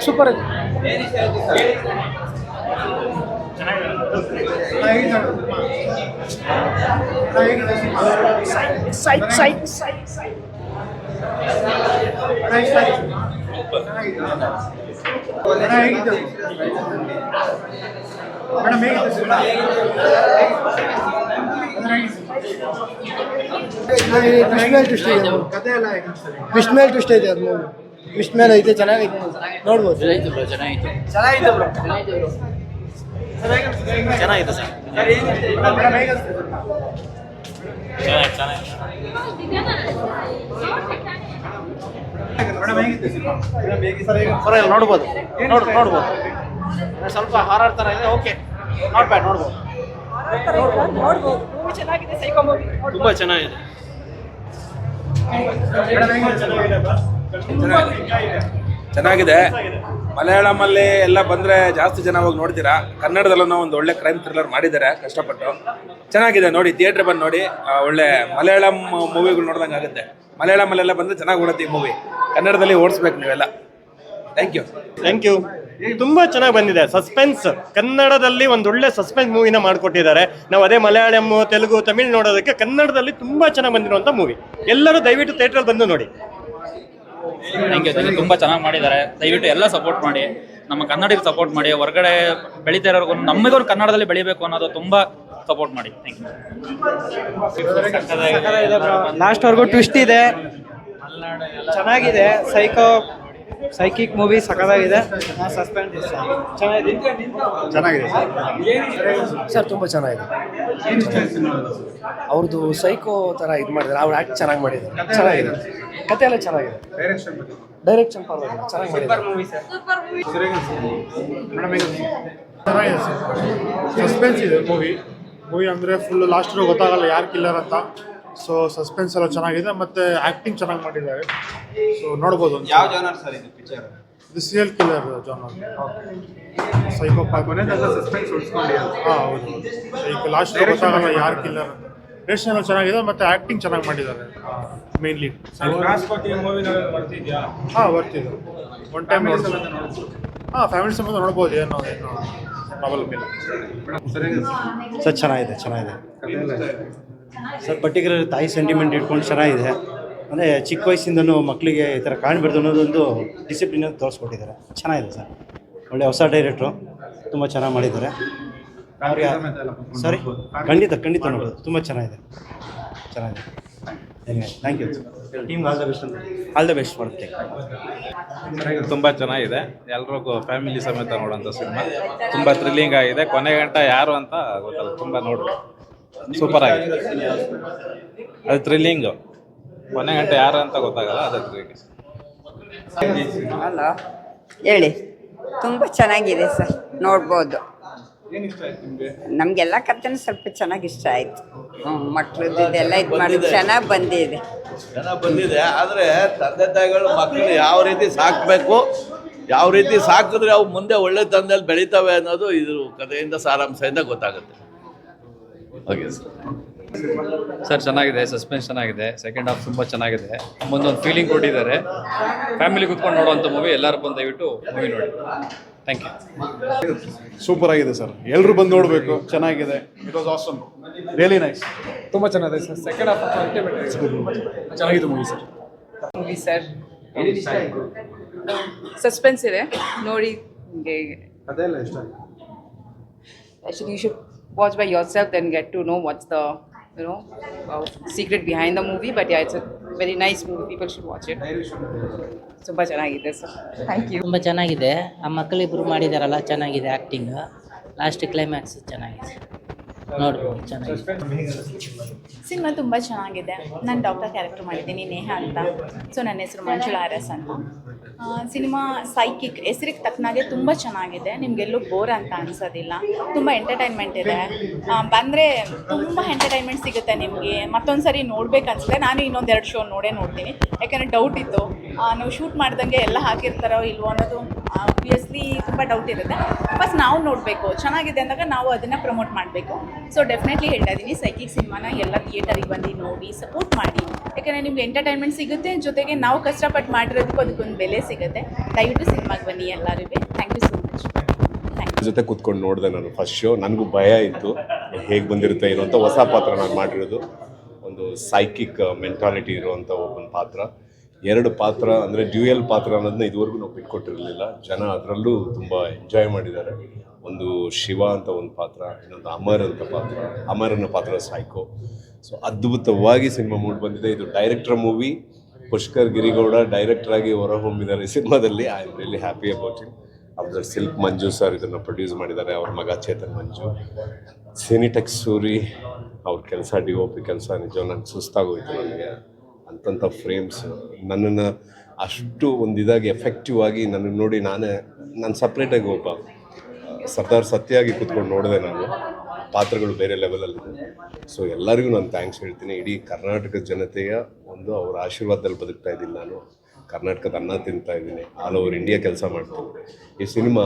Super twist ಮೇಲೆ twist ಐತೆ ಅದು ಮೂವಿ ಟ್ವಿಸ್ಟ್ ಮೇಲೆ ಐತೆ ಚೆನ್ನಾಗೈತೆ ನೋಡ್ಬೋದು ಚೆನ್ನಾಗಿದೆ ಸರ್ ನೋಡ್ಬೋದು ನೋಡ್ಬೋದು ಸ್ವಲ್ಪ ಹಾರರ್ ಥರ ಇದೆ ಓಕೆ ನಾಟ್ ಬ್ಯಾಡ್ ನೋಡ್ಬೋದು ತುಂಬ ಚೆನ್ನಾಗಿದೆ ಚೆನ್ನಾಗಿದೆ. ಮಲಯಾಳಮಲ್ಲಿ ಎಲ್ಲ ಬಂದರೆ ಜಾಸ್ತಿ ಜನ ಹೋಗಿ ನೋಡ್ತೀರಾ. ಕನ್ನಡದಲ್ಲೂ ಒಂದು ಒಳ್ಳೆ ಕ್ರೈಮ್ ಥ್ರಿಲ್ಲರ್ ಮಾಡಿದ್ದಾರೆ ಕಷ್ಟಪಟ್ಟು. ಚೆನ್ನಾಗಿದೆ, ನೋಡಿ ಥಿಯೇಟ್ರ್ ಬಂದು ನೋಡಿ. ಒಳ್ಳೆ ಮಲಯಾಳಂ ಮೂವಿಗಳು ನೋಡ್ದಂಗೆ ಆಗುತ್ತೆ. ಮಲಯಾಳಮಲ್ಲೆಲ್ಲ ಬಂದರೆ ಚೆನ್ನಾಗಿ ಓಡುತ್ತೆ ಈ ಮೂವಿ. ಕನ್ನಡದಲ್ಲಿ ಓಡಿಸ್ಬೇಕು ನೀವೆಲ್ಲ. Thank you. ತುಂಬಾ ಚೆನ್ನಾಗಿ ಬಂದಿದೆ. ಸಸ್ಪೆನ್ಸ್ ಕನ್ನಡದಲ್ಲಿ ಒಂದೊಳ್ಳೆ ಸಸ್ಪೆನ್ಸ್ ಮೂವಿನ ಮಾಡಿಕೊಟ್ಟಿದ್ದಾರೆ. ನಾವು ಅದೇ ಮಲಯಾಳಂ, ತೆಲುಗು, ತಮಿಳ್ ನೋಡೋದಕ್ಕೆ ಕನ್ನಡದಲ್ಲಿ ತುಂಬಾ ಚೆನ್ನಾಗಿ ಬಂದಿರುವಂಥ ಮೂವಿ. ಎಲ್ಲರೂ ದಯವಿಟ್ಟು ಥಿಯೇಟ್ರಲ್ಲಿ ಬಂದು ನೋಡಿ. ತುಂಬ ಚೆನ್ನಾಗಿ ಮಾಡಿದ್ದಾರೆ. ದಯವಿಟ್ಟು ಎಲ್ಲ ಸಪೋರ್ಟ್ ಮಾಡಿ, ನಮ್ಮ ಕನ್ನಡಿಗೆ ಸಪೋರ್ಟ್ ಮಾಡಿ. ಹೊರಗಡೆ ಬೆಳೀತಾ ಇರೋರ್ಗು ನಮಗೂ ಕನ್ನಡದಲ್ಲಿ ಬೆಳಿಬೇಕು ಅನ್ನೋದು ತುಂಬ ಸಪೋರ್ಟ್ ಮಾಡಿ. ಲಾಸ್ಟ್ವರೆಗೂ ಟ್ವಿಸ್ಟ್ ಇದೆ, ಚೆನ್ನಾಗಿದೆ. ಸೈಕಿಕ್ ಮೂವಿ ಸಖತ್ತಾಗಿದೆ. ಸಸ್ಪೆನ್ಸ್ ಚೆನ್ನಾಗಿದೆ ಸರ್, ತುಂಬ ಚೆನ್ನಾಗಿದೆ. ಅವ್ರದ್ದು ಸೈಕೋ ಥರ ಇದು ಮಾಡಿದ್ದಾರೆ, ಅವ್ರು ಆ್ಯಕ್ಟ್ ಚೆನ್ನಾಗಿ ಮಾಡಿದ್ದಾರೆ. ಚೆನ್ನಾಗಿದೆ, ಕತೆ ಎಲ್ಲ ಚೆನ್ನಾಗಿದೆ. ಡೈರೆಕ್ಷನ್ ಪರವಾಗಿಲ್ಲ, ಚೆನ್ನಾಗಿ ಮಾಡಿದ್ದಾರೆ. ಚೆನ್ನಾಗಿದೆ ಸರ್, ಸಸ್ಪೆನ್ಸ್ ಇದೆ ಮೂವಿ ಅಂದರೆ ಫುಲ್ ಲಾಸ್ಟ್ ಗೊತ್ತಾಗಲ್ಲ ಯಾರು ಕಿಲ್ಲರ್ ಅಂತ. ಸೊ ಸಸ್ಪೆನ್ಸ್ ಎಲ್ಲ ಚೆನ್ನಾಗಿದೆ ಮತ್ತು ಆ್ಯಕ್ಟಿಂಗ್ ಚೆನ್ನಾಗಿ ಮಾಡಿದ್ದಾರೆ. ಸೊ ನೋಡ್ಬೋದು. ಯಾವ ಜಾನರ್ ಸರ್ ಇದು ಪಿಕ್ಚರ್? ಇದು serial killer genre, psychopath. Suspense ಉಳಿಸ್ಕೊಂಡಿದೆ. ಹಾಂ ಹೌದು, ಈಗ ಲಾಸ್ಟ್ ಗೊತ್ತಾಗಲ್ಲ ಯಾರು ಕಿಲ್ಲರ್ ಅಂತ. ಡೈರೆಕ್ಷನ್ ಎಲ್ಲ ಚೆನ್ನಾಗಿದೆ ಮತ್ತು ಆ್ಯಕ್ಟಿಂಗ್ ಚೆನ್ನಾಗಿ ಮಾಡಿದ್ದಾರೆ. ಮೇನ್ಲಿ ಹಾಂ ಬರ್ತಿದ್ದೆ ಒನ್ ಟೈಮ್ ನೋಡ್ಬೋದು. ಹಾಂ ಫ್ಯಾಮಿಲಿ ಸಮೇತ ನೋಡ್ಬೋದು, ಏನು ಪ್ರಾಬ್ಲಮ್ ಇಲ್ಲ ಸರ್. ಚೆನ್ನಾಗಿದೆ ಸರ್. ಪರ್ಟಿಕ್ಯುಲರ್ ತಾಯಿ ಸೆಂಟಿಮೆಂಟ್ ಇಟ್ಕೊಂಡು ಚೆನ್ನಾಗಿದೆ. ಅಂದರೆ ಚಿಕ್ಕ ವಯಸ್ಸಿಂದನೂ ಮಕ್ಕಳಿಗೆ ಈ ಥರ ಕಾಣಬಾರ್ದು ಅನ್ನೋದೊಂದು ಡಿಸಿಪ್ಲಿನಲ್ಲಿ ತೋರಿಸ್ಕೊಟ್ಟಿದ್ದಾರೆ. ಚೆನ್ನಾಗಿದೆ ಸರ್. ಒಳ್ಳೆ ಹೊಸ ಡೈರೆಕ್ಟ್ರು, ತುಂಬ ಚೆನ್ನಾಗಿ ಮಾಡಿದ್ದಾರೆ. ಅವ್ರಿಗೆ ಸಾರಿ ಖಂಡಿತ ನೋಡೋದು ತುಂಬ ಚೆನ್ನಾಗಿದೆ. Thank you. Team all the best ಮಾಡುತ್ತೆ. ತುಂಬ ಚೆನ್ನಾಗಿದೆ. ಎಲ್ರಿಗೂ ಫ್ಯಾಮಿಲಿ ಸಮೇತ ನೋಡೋಂಥ ಸಿನಿಮಾ. ತುಂಬ ಥ್ರಿಲ್ಲಿಂಗ್ ಆಗಿದೆ. ಕೊನೆ ಗಂಟ ಯಾರು ಅಂತ ಗೊತ್ತಲ್ಲ, ತುಂಬ ನೋಡ್ಬೇಕು. ಸೂಪರ್ ಆಗಿದೆ. ಅದು ಥ್ರಿಲ್ಲಿಂಗು. ಕೊನೆ ಗಂಟೆ ಯಾರು ಅಂತ ಗೊತ್ತಾಗಲ್ಲ, ಅದು ಥ್ರಿಲ್ಲಿಂಗ್. ಅಲ್ಲ ಹೇಳಿ, ತುಂಬ ಚೆನ್ನಾಗಿದೆ ಸರ್, ನೋಡ್ಬೋದು. ನಮಗೆಲ್ಲ ಕಥೆನೂ ಸ್ವಲ್ಪ ಚೆನ್ನಾಗಿ ಇಷ್ಟ ಆಯಿತು. ಮಕ್ಳದ್ದು ಇದೆಲ್ಲ ಇದು ಮಾಡಿ ಚೆನ್ನಾಗಿ ಬಂದಿದೆ. ಆದರೆ ತಂದೆ ತಾಯಿಗಳು ಮಕ್ಕಳು ಯಾವ ರೀತಿ ಸಾಕಬೇಕು, ಯಾವ ರೀತಿ ಸಾಕಿದ್ರೆ ಅವು ಮುಂದೆ ಒಳ್ಳೆ ತಂದೆಯಲ್ಲಿ ಬೆಳೀತವೆ ಅನ್ನೋದು ಇದು ಕಥೆಯಿಂದ ಸಾರಾಂಶದಿಂದ ಗೊತ್ತಾಗುತ್ತೆ. ಓಕೆ ಸರ್, ಚೆನ್ನಾಗಿದೆ. ಸಸ್ಪೆನ್ಸ್ ಚೆನ್ನಾಗಿದೆ. ಸೆಕೆಂಡ್ ಹಾಫ್ ತುಂಬ ಚೆನ್ನಾಗಿದೆ. ಮುಂದೊಂದು ಫೀಲಿಂಗ್ ಕೊಟ್ಟಿದ್ದಾರೆ. ಫ್ಯಾಮಿಲಿ ಕೂತ್ಕೊಂಡು ನೋಡುವಂಥ ಮೂವಿ. ಎಲ್ಲರೂ ಬಂದು ದಯವಿಟ್ಟು ಮೂವಿ ನೋಡಿ. Thank you. ಸೂಪರ್ ಆಗಿದೆ ಸರ್, ಎಲ್ಲರೂ ಬಂದು ನೋಡಬೇಕು. ಚೆನ್ನಾಗಿದೆ. It was awesome, really nice. ತುಂಬ ಚೆನ್ನಾಗಿದೆ ಸರ್. ಸೆಕೆಂಡ್ ಹಾಫ್ ಚೆನ್ನಾಗಿದೆ ಮೂವಿ ಸರ್. ಸಸ್ಪೆನ್ಸ್ ಇದೆ, ನೋಡಿ. ಅದೆಲ್ಲ ಇಷ್ಟ ಆಗಿದೆ. Actually, you should watch by yourself, then get to know what's the secret behind the movie. But yeah, it's a very nice movie. People should watch it. ತುಂಬ ಚೆನ್ನಾಗಿದೆ sir. Thank you. ತುಂಬ ಚೆನ್ನಾಗಿದೆ. ಆ ಮಕ್ಕಳಿಬ್ರು ಮಾಡಿದಾರಲ್ಲ, ಚೆನ್ನಾಗಿದೆ ಆ್ಯಕ್ಟಿಂಗ್. ಲಾಸ್ಟ್ ಕ್ಲೈಮ್ಯಾಕ್ಸ್ ಚೆನ್ನಾಗಿದೆ, ನೋಡ್ಬೋದು. ಚೆನ್ನಾಗಿದೆ ಸಿನಿಮಾ, ತುಂಬ ಚೆನ್ನಾಗಿದೆ. ನಾನು ಡಾಕ್ಟರ್ ಕ್ಯಾರೆಕ್ಟರ್ ಮಾಡಿದ್ದೀನಿ, ನೇಹ ಅಂತ. ಸೊ ನನ್ನ ಹೆಸರು ಮಂಜುಳಾ RS ಅಂತ. ಸಿನಿಮಾ ಸೈಕಿಕ್ ಹೆಸರಿಗೆ ತಕ್ಕನಾಗೆ ತುಂಬ ಚೆನ್ನಾಗಿದೆ. ನಿಮಗೆಲ್ಲೂ ಬೋರ್ ಅಂತ ಅನಿಸೋದಿಲ್ಲ. ತುಂಬ ಎಂಟರ್ಟೈನ್ಮೆಂಟ್ ಇದೆ. ಬಂದರೆ ತುಂಬ ಎಂಟರ್ಟೈನ್ಮೆಂಟ್ ಸಿಗುತ್ತೆ ನಿಮಗೆ. ಮತ್ತೊಂದು ಸರಿ ನೋಡ್ಬೇಕು ಅನಿಸುತ್ತೆ. ನಾನು ಇನ್ನೊಂದು 2 ಶೋ ನೋಡ್ತೀನಿ, ಯಾಕಂದರೆ ಡೌಟ್ ಇತ್ತು. ನಾವು ಶೂಟ್ ಮಾಡ್ದಂಗೆ ಎಲ್ಲ ಹಾಕಿರ್ತಾರೋ ಇಲ್ವೋ ಅನ್ನೋದು ಆಬ್ವಿಯಸ್ಲಿ ತುಂಬ ಡೌಟ್ ಇರುತ್ತೆ. ಫಸ್ಟ್ ನಾವು ನೋಡಬೇಕು, ಚೆನ್ನಾಗಿದೆ ಅಂದಾಗ ನಾವು ಅದನ್ನು ಪ್ರಮೋಟ್ ಮಾಡಬೇಕು. ಸೊ ಡೆಫಿನೆಟ್ಲಿ ಹೇಳ್ತಾ ಇದ್ದೀನಿ, ಸೈಕಿಕ್ ಸಿನಿಮಾನ ಎಲ್ಲ ಥಿಯೇಟರಿಗೆ ಬಂದು ನೋಡಿ ಸಪೋರ್ಟ್ ಮಾಡಿ. ಯಾಕಂದರೆ ನಿಮ್ಗೆ ಎಂಟರ್ಟೈನ್ಮೆಂಟ್ ಸಿಗುತ್ತೆ, ಜೊತೆಗೆ ನಾವು ಕಷ್ಟಪಟ್ಟು ಮಾಡಿರೋದಕ್ಕೂ ಅದಕ್ಕೊಂದು ಬೆಲೆ ಸಿಗುತ್ತೆ. ದಯವಿಟ್ಟು ಸಿನಿಮಾಗೆ ಬನ್ನಿ ಎಲ್ಲರಿಗೂ. Thank you so much. ಜೊತೆ ಕೂತ್ಕೊಂಡು ನೋಡಿದೆ ನಾನು ಫಸ್ಟ್ ಶೋ. ನನಗೂ ಭಯ ಇತ್ತು ಹೇಗೆ ಬಂದಿರುತ್ತೆ ಏನೋ ಅಂತ. ಹೊಸ ಪಾತ್ರ ನಾನು ಮಾಡಿರೋದು ಒಂದು ಸೈಕಿಕ್ ಮೆಂಟಾಲಿಟಿ ಇರುವಂಥ ಒಬ್ಬನ ಪಾತ್ರ. 2 ಪಾತ್ರ ಅಂದರೆ ಡ್ಯೂಯಲ್ ಪಾತ್ರ ಅನ್ನೋದನ್ನ ಇದುವರೆಗೂ ನಾವು ಬಿಟ್ಕೊಟ್ಟಿರಲಿಲ್ಲ. ಜನ ಅದರಲ್ಲೂ ತುಂಬ ಎಂಜಾಯ್ ಮಾಡಿದ್ದಾರೆ. ಒಂದು ಶಿವ ಅಂತ ಒಂದು ಪಾತ್ರ, ಇನ್ನೊಂದು ಅಮರನ ಪಾತ್ರ ಸೈಕೋ. ಸೊ ಅದ್ಭುತವಾಗಿ ಸಿನಿಮಾ ಮೂಡ್ ಬಂದಿದೆ. ಇದು ಡೈರೆಕ್ಟರ್ ಮೂವಿ. ಪುಷ್ಕರ್ ಗಿರಿಗೌಡ ಡೈರೆಕ್ಟ್ರಾಗಿ ಹೊರಹೊಮ್ಮಿದ್ದಾರೆ ಸಿನಿಮಾದಲ್ಲಿ. I am really happy about it. ಅವ್ರ ಸಿಲ್ಕ್ ಮಂಜು ಸರ್ ಇದನ್ನು ಪ್ರೊಡ್ಯೂಸ್ ಮಾಡಿದ್ದಾರೆ, ಅವ್ರ ಮಗ ಚೇತನ್ ಮಂಜು. ಸಿನಿಟೆಕ್ಸ್ ಸೂರಿ ಅವ್ರ ಕೆಲಸ, DOP ಕೆಲಸ ನಿಜವಾಗ ನಂಗೆ ಸುಸ್ತಾಗೋಯ್ತು. ನನಗೆ ಅಂತಂಥ ಫ್ರೇಮ್ಸ್ ನನ್ನನ್ನು ಅಷ್ಟು ಒಂದು ಇದಾಗಿ ಎಫೆಕ್ಟಿವ್ ಆಗಿ ನನ್ನನ್ನು ನೋಡಿ ನಾನು ಸಪ್ರೇಟಾಗಿ ಒಬ್ಬ ಸರ್ದಾರ್ ಸತ್ಯಾಗಿ ಕೂತ್ಕೊಂಡು ನೋಡಿದೆ. ನಾನು ಪಾತ್ರಗಳು ಬೇರೆ ಲೆವೆಲಲ್ಲಿದೆ. ಸೊ ಎಲ್ಲರಿಗೂ ನಾನು ಥ್ಯಾಂಕ್ಸ್ ಹೇಳ್ತೀನಿ. ಇಡೀ ಕರ್ನಾಟಕದ ಜನತೆಯ ಒಂದು ಅವ್ರ ಆಶೀರ್ವಾದದಲ್ಲಿ ಬದುಕ್ತಾ ಇದ್ದೀನಿ ನಾನು. ಕರ್ನಾಟಕದ ಅನ್ನ ತಿಂತಾ ಇದ್ದೀನಿ. ಆಲ್ ಓವರ್ ಇಂಡಿಯಾ ಕೆಲಸ ಮಾಡ್ತೀನಿ. ಈ ಸಿನಿಮಾ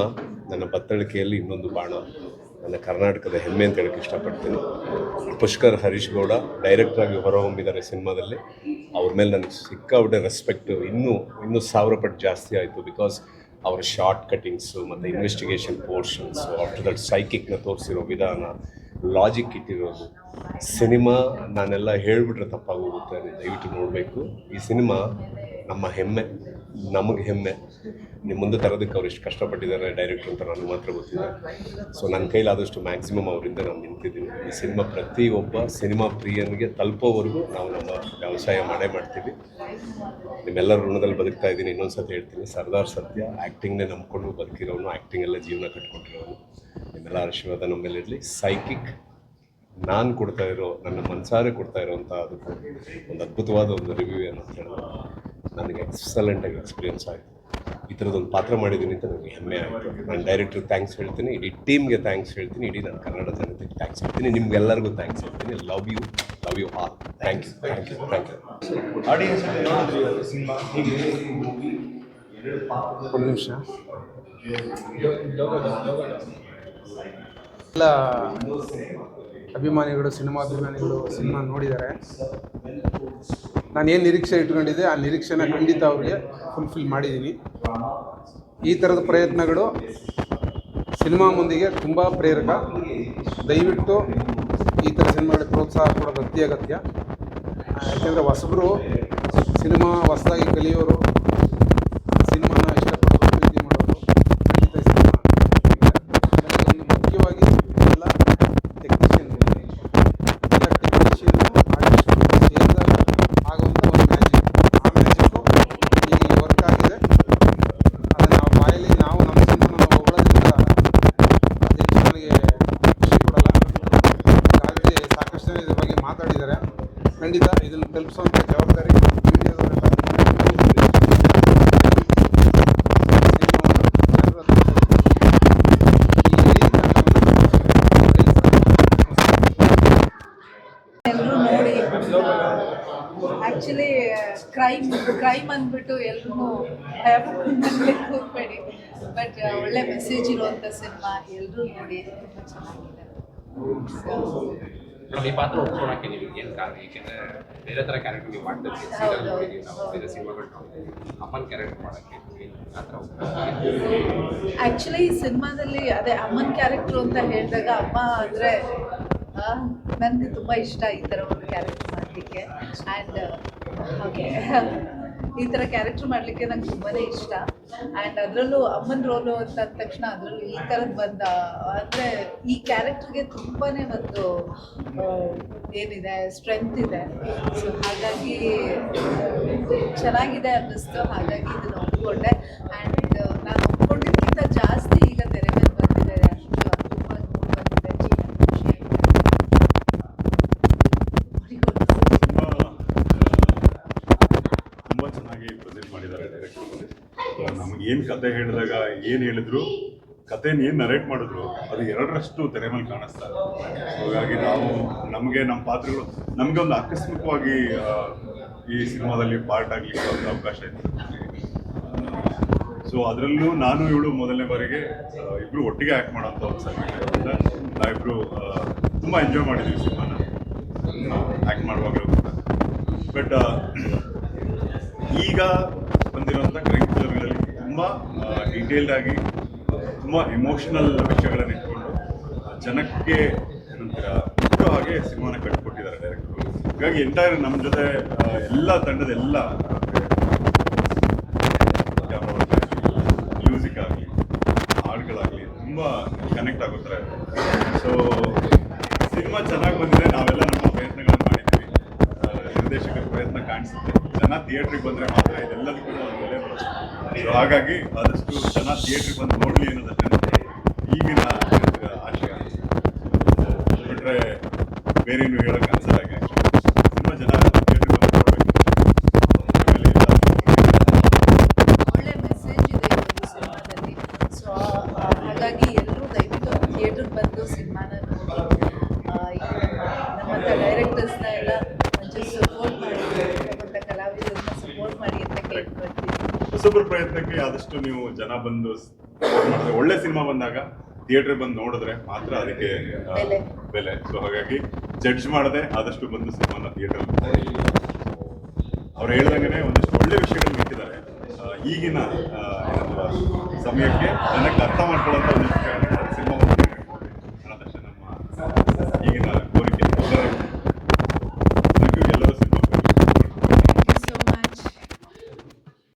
ನನ್ನ ಬತ್ತಳಿಕೆಯಲ್ಲಿ ಇನ್ನೊಂದು ಬಾಣ. ನನ್ನ ಕರ್ನಾಟಕದ ಹೆಮ್ಮೆ ಅಂತ ಹೇಳಕ್ಕೆ ಇಷ್ಟಪಡ್ತೀನಿ. ಪುಷ್ಕರ್ ಹರೀಶ್ ಗೌಡ ಡೈರೆಕ್ಟ್ರಾಗಿ ಹೊರಹೊಮ್ಮಿದ್ದಾರೆ ಸಿನಿಮಾದಲ್ಲಿ. ಅವ್ರ ಮೇಲೆ ನನಗೆ ಸಿಕ್ಕಾಬಿಟ್ಟೆ ರೆಸ್ಪೆಕ್ಟು ಇನ್ನೂ 1000 ಪಟ್ಟು ಜಾಸ್ತಿ ಆಯಿತು. ಬಿಕಾಸ್ ಅವರ ಶಾರ್ಟ್ ಕಟ್ಟಿಂಗ್ಸು ಮತ್ತು ಇನ್ವೆಸ್ಟಿಗೇಷನ್ ಪೋರ್ಷನ್ಸು, ಆಫ್ಟರ್ ದಟ್ ಸೈಕಿಕ್ನ ತೋರಿಸಿರೋ ವಿಧಾನ, ಲಾಜಿಕ್ ಇಟ್ಟಿರೋದು. ಸಿನಿಮಾ ನಾನೆಲ್ಲ ಹೇಳಿಬಿಟ್ರೆ ತಪ್ಪಾಗೋಗುತ್ತೆ, ದಯವಿಟ್ಟು ನೋಡಬೇಕು. ಈ ಸಿನಿಮಾ ನಮ್ಮ ಹೆಮ್ಮೆ, ನಮಗೆ ಹೆಮ್ಮೆ. ನಿಮ್ಮ ಮುಂದೆ ತರೋದಕ್ಕೆ ಅವ್ರು ಎಷ್ಟು ಕಷ್ಟಪಟ್ಟಿದ್ದಾರೆ ಡೈರೆಕ್ಟ್ರು ಅಂತ ನನಗೆ ಮಾತ್ರ ಗೊತ್ತಿದೆ. ಸೊ ನನ್ನ ಕೈಲಾದಷ್ಟು ಮ್ಯಾಕ್ಸಿಮಮ್ ಅವರಿಂದ ನಾನು ನಿಂತಿದ್ದೀನಿ. ಈ ಸಿನಿಮಾ ಪ್ರತಿಯೊಬ್ಬ ಸಿನಿಮಾ ಪ್ರಿಯನಿಗೆ ತಲುಪೋವರೆಗೂ ನಾವು ನಮ್ಮ ವ್ಯವಸಾಯ ಮಾಡ್ತೀವಿ. ನಿಮ್ಮೆಲ್ಲರ ಋಣದಲ್ಲಿ ಬದುಕ್ತಾ ಇದ್ದೀನಿ. ಇನ್ನೊಂದು ಸತಿ ಹೇಳ್ತೀನಿ, ಸರ್ದಾರ್ ಸತ್ಯ ಆ್ಯಕ್ಟಿಂಗ್ನೇ ನಂಬ್ಕೊಂಡು ಬದುಕಿರೋನು, ಆ್ಯಕ್ಟಿಂಗಲ್ಲೇ ಜೀವನ ಕಟ್ಕೊಂಡಿರೋನು. ನಿಮ್ಮೆಲ್ಲ ಆಶೀರ್ವಾದ ನಮ್ಮ ಮೇಲೆ ಇರಲಿ. ಸೈಕಿಕ್ ನಾನು ಕೊಡ್ತಾ ಇರೋ, ನನ್ನ ಮನಸಾರೆ ಕೊಡ್ತಾ ಇರೋವಂಥ ಅದಕ್ಕೆ ಒಂದು ಅದ್ಭುತವಾದ ಒಂದು ರಿವ್ಯೂ ಏನು ಅಂತ ಹೇಳಿದ್ರೆ ನನಗೆ ಎಕ್ಸಲೆಂಟಾಗಿ ಎಕ್ಸ್ಪೀರಿಯನ್ಸ್ ಆಯಿತು. ಈ ಥರದೊಂದು ಪಾತ್ರ ಮಾಡಿದ್ದೀನಿ ಅಂತ ನನಗೆ ಹೆಮ್ಮೆ ಆಯಿತು. ನಾನು ಡೈರೆಕ್ಟ್ರಿಗೆ ಥ್ಯಾಂಕ್ಸ್ ಹೇಳ್ತೀನಿ, ಇಡೀ ಟೀಮ್ಗೆ ಥ್ಯಾಂಕ್ಸ್ ಹೇಳ್ತೀನಿ, ಇಡೀ ನನ್ನ ಕನ್ನಡ ಜನತೆಗೆ ಥ್ಯಾಂಕ್ಸ್ ಹೇಳ್ತೀನಿ, ನಿಮ್ಗೆಲ್ಲರಿಗೂ ಥ್ಯಾಂಕ್ಸ್ ಹೇಳ್ತೀನಿ. Love you all. Thank you. ಒಂದು ನಿಮಿಷ. ಎಲ್ಲ ಸಿನಿಮಾ ಅಭಿಮಾನಿಗಳು ಸಿನಿಮಾ ನೋಡಿದ್ದಾರೆ. ನಾನೇನು ನಿರೀಕ್ಷೆ ಇಟ್ಕೊಂಡಿದ್ದೆ ಆ ನಿರೀಕ್ಷೆನ ಖಂಡಿತ ಅವ್ರಿಗೆ ಫುಲ್ಫಿಲ್ ಮಾಡಿದ್ದೀನಿ. ಈ ಥರದ ಪ್ರಯತ್ನಗಳು ಸಿನಿಮಾ ಮುಂದಿಗೆ ತುಂಬ ಪ್ರೇರಕ. ದಯವಿಟ್ಟು ಈ ಥರ ಸಿನಿಮಾಗಳಿಗೆ ಪ್ರೋತ್ಸಾಹ ಕೊಡೋದು ಅತ್ಯಗತ್ಯ. ಯಾಕೆಂದರೆ ಹೊಸಬರು ಸಿನಿಮಾ ಹೊಸದಾಗಿ ಕಲಿಯೋರು, ಸಿನಿಮಾನ ಇಷ್ಟಪಡೋರು, ಪ್ರೀತಿ ಮಾಡೋರು ಖಂಡಿತ ಸಿನಿಮಾ ಒಂದು ಮುಖ್ಯವಾಗಿ ಎಲ್ಲ ಟೆಕ್ನಿಷಿಯನ್ ಆರ್ಟಿಸ್ಟು ಸೇರಿದಾಗ ಆಗುವಂಥ ಒಂದು ಮ್ಯಾಜಿಕ್. ಆ ಮ್ಯಾಜಿಕ್ಕು ಇಲ್ಲಿ ವರ್ಕ್ ಆಗಿದೆ. ಅದನ್ನು ನಾವು ಬಾಯಲ್ಲಿ ನಾವು ನಮ್ಮ ಸಿನಿಮಾನ ನಾವು ಹೊಗಳೋದ್ರಿಂದ ಅದು ನನಗೆ ಖುಷಿ ಕೊಡಲ್ಲ. ಈಗಾಗಲೇ ಸಾಕಷ್ಟು ಜನ ಇದ್ರ ಬಗ್ಗೆ ಮಾತಾಡಿದ್ದಾರೆ. ಖಂಡಿತ ಇದನ್ನು ತಲುಪಿಸುವಂಥ ಜವಾಬ್ದಾರಿ ಮೀಡಿಯಾದವರೆಲ್ಲ. ಎಲ್ಲರೂ ನೋಡಿ. ಆ್ಯಕ್ಚುಲಿ ಕ್ರೈಮ್ ಅಂದ್ಬಿಟ್ಟು ಎಲ್ಲರೂ ಭಯ ಪಡ್ಕೊಂಡು ಕೂತ್ಬೇಡಿ. ಬಟ್ ಒಳ್ಳೆ ಮೆಸೇಜ್ ಇರುವಂಥ ಸಿನಿಮಾ, ಎಲ್ಲರೂ ನೋಡಿ. ತುಂಬ ಚೆನ್ನಾಗಿದೆ. ಈ ಪಾತ್ರ ಒಪ್ಕೊಳ್ಳೋಕ್ಕೆ ನಿಮ್ಗೆ ಏನು ಕಾರಣ? ಏಕೆಂದರೆ ಬೇರೆ ಥರ ಕ್ಯಾರೆಕ್ಟರ್ ನೀವು ಮಾಡ್ತಿರ್ತೀವಿ, ನಾವು ಬೇರೆ ಸಿನಿಮಾಗಳು ಅಮ್ಮನ ಕ್ಯಾರೆಕ್ಟರ್ ಮಾಡೋಕ್ಕೆ ಆ ಥರ. ಆ್ಯಕ್ಚುಲಿ ಈ ಸಿನಿಮಾದಲ್ಲಿ ಅದೇ ಅಮ್ಮನ ಕ್ಯಾರೆಕ್ಟ್ರು ಅಂತ ಹೇಳಿದಾಗ, ಅಮ್ಮ ಅಂದರೆ ನನಗೆ ತುಂಬ ಇಷ್ಟ ಈ ಥರ ಒಂದು ಕ್ಯಾರೆಕ್ಟರ್ ಮಾಡಲಿಕ್ಕೆ. ಆ್ಯಂಡ್ ಓಕೆ, ಈ ಥರ ಕ್ಯಾರೆಕ್ಟರ್ ಮಾಡಲಿಕ್ಕೆ ನಂಗೆ ತುಂಬಾ ಇಷ್ಟ. ಆ್ಯಂಡ್ ಅದರಲ್ಲೂ ಅಮ್ಮನ ರೋಲು ಅಂತ ಅಂದ ತಕ್ಷಣ ಅದರಲ್ಲೂ ಈ ಥರದ್ದು ಬಂದ ಅಂದರೆ ಈ ಕ್ಯಾರೆಕ್ಟರ್ಗೆ ತುಂಬಾ ಒಂದು ಏನಿದೆ, ಸ್ಟ್ರೆಂತ್ ಇದೆ. ಸೊ ಹಾಗಾಗಿ ಚೆನ್ನಾಗಿದೆ ಅನ್ನಿಸ್ತು. ಹಾಗಾಗಿ ಇದನ್ನು ಒಪ್ಕೊಂಡೆ. ಆ್ಯಂಡ್ ನಾನು ಒಪ್ಕೊಂಡಿದ್ದಕ್ಕಿಂತ ಜಾಸ್ತಿ ಈಗ ತೆರೆ ಮೇಲೆ ಬಂದಿದೆ. ಅಷ್ಟು ಅದ್ಭುತವಾಗಿ ಬಂದಿದೆ. ತುಂಬ ಚೆನ್ನಾಗಿ ಪ್ರೆಸೆಂಟ್ ಮಾಡಿದ್ದಾರೆ ಡೈರೆಕ್ಟರ್. ನಮಗೇನು ಕತೆ ಹೇಳಿದಾಗ ಏನು ಹೇಳಿದ್ರು, ಕಥೆನ ಏನು ನರೇಟ್ ಮಾಡಿದ್ರು ಅದು 2ರಷ್ಟು ತೆರೆ ಮೇಲೆ ಕಾಣಿಸ್ತಾ ಇದೆ. ಹಾಗಾಗಿ ನಮಗೆ ನಮ್ಮ ಪಾತ್ರಗಳು ನಮಗೆ ಒಂದು ಆಕಸ್ಮಿಕವಾಗಿ ಈ ಸಿನಿಮಾದಲ್ಲಿ ಪಾರ್ಟ್ ಆಗಲಿಕ್ಕೆ ಒಂದು ಅವಕಾಶ ಇತ್ತು. ಸೊ ಅದರಲ್ಲೂ ನಾನು ಇವಳು ಮೊದಲನೇ ಬಾರಿಗೆ ಇಬ್ಬರು ಒಟ್ಟಿಗೆ ಆ್ಯಕ್ಟ್ ಮಾಡೋಂಥ ಒಂದು ಸನ್ನಿವೇಶ. ನಾವಿಬ್ಬರು ತುಂಬ ಎಂಜಾಯ್ ಮಾಡಿದ್ದೀವಿ ಸಿನಿಮಾನ ಆ್ಯಕ್ಟ್ ಮಾಡುವಾಗಲೂ ಕೂಡ. ಬಟ್ ಈಗ ಬಂದಿರೋಂಥ ಕ್ರೈಮ್ ಥ್ರಿಲ್ಲರ್ಗಳಲ್ಲಿ ತುಂಬ ಡೀಟೇಲ್ಡ್ ಆಗಿ ತುಂಬ ಎಮೋಷನಲ್ ವಿಷಯಗಳನ್ನು ಇಟ್ಕೊಂಡು ಜನಕ್ಕೆ ಏನಂತೀರ ಬಿಟ್ಟು ಹಾಗೆ ಸಿನಿಮಾನ ಕಟ್ಕೊಟ್ಟಿದ್ದಾರೆ ಡೈರೆಕ್ಟರು. ಹೀಗಾಗಿ ಎಂಟೈರ್ ನಮ್ಮ ಜೊತೆ ಎಲ್ಲ ತಂಡದ ಎಲ್ಲ ಮ್ಯೂಸಿಕ್ ಆಗಲಿ ಹಾಡುಗಳಾಗಲಿ ತುಂಬ ಕನೆಕ್ಟ್ ಆಗೋ ಥರ ಇದೆ. ಸೊ ಸಿನಿಮಾ ಚೆನ್ನಾಗಿ ಬಂದಿದೆ. ನಾವೆಲ್ಲ ನಮ್ಮ ಪ್ರಯತ್ನಗಳನ್ನು ಮಾಡಿದ್ದೀವಿ. ನಿರ್ದೇಶಕರ ಪ್ರಯತ್ನ ಕಾಣಿಸುತ್ತೆ. ಜನ ಥಿಯೇಟ್ರಿಗೆ ಬಂದರೆ ಮಾತ್ರ ಇದೆಲ್ಲದಕ್ಕೂ ಒಂದು ಬೆಲೆ ಬರುತ್ತೆ. ಸೊ ಹಾಗಾಗಿ ಆದಷ್ಟು ಜನ ಥಿಯೇಟ್ರಿಗೆ ಬಂದು ನೋಡಲಿ ಅನ್ನೋದಷ್ಟೇ ಈಗಿನ ಆಶಯ. ಬಿಟ್ಟರೆ ಬೇರೇನು ಹೇಳೋಕ್ಕೆ ಅನ್ಸೋದಾಗೆ ತುಂಬ ಜನ ಥಿಯೇಟ್ರಿಗೆ ಬಂದು ನೋಡಬೇಕು. ಒಳ್ಳೆ ಮೆಸೇಜ್ ಇದೆ ಈ ಸಿನಿಮಾದಲ್ಲಿ. ಸೊ ಹಾಗಾಗಿ ಎಲ್ಲರೂ ದಯವಿಟ್ಟು ಥಿಯೇಟ್ರಿಗೆ ಬಂದು ಸಿನಿಮಾನ ನೋಡಿ. ನಮ್ಮಂಥ ಡೈರೆಕ್ಟರ್ಸ್ನ ಎಲ್ಲ ಒಂಚೂರು ಸಪೋರ್ಟ್ ಮಾಡಿ, ನಮ್ಮಂಥ ಕಲಾವಿದರನ್ನ ಸಪೋರ್ಟ್ ಮಾಡಿ ಅಂತ ಕೇಳ್ಕೊಳ್ತೀವಿ. ಹೊಸಬ್ರ ಪ್ರಯತ್ನಕ್ಕೆ ಆದಷ್ಟು ನೀವು ಜನ ಬಂದು ಮಾಡಿದ್ರೆ, ಒಳ್ಳೆ ಸಿನಿಮಾ ಬಂದಾಗ ಥಿಯೇಟರ್ ಬಂದು ನೋಡಿದ್ರೆ ಮಾತ್ರ ಅದಕ್ಕೆ ಬೆಲೆ. ಸೊ ಹಾಗಾಗಿ ಜಡ್ಜ್ ಮಾಡದೆ ಆದಷ್ಟು ಬಂದು ಸಿನಿಮಾನ ಥಿಯೇಟರ್ ಅವ್ರು ಹೇಳ್ದಂಗೆ ಒಂದಷ್ಟು ಒಳ್ಳೆ ವಿಷಯಗಳು ಇಟ್ಟಿದ್ದಾರೆ. ಈಗಿನ ಸಮಯಕ್ಕೆ ಜನಕ್ಕೆ ಅರ್ಥ ಮಾಡ್ಕೊಂಡು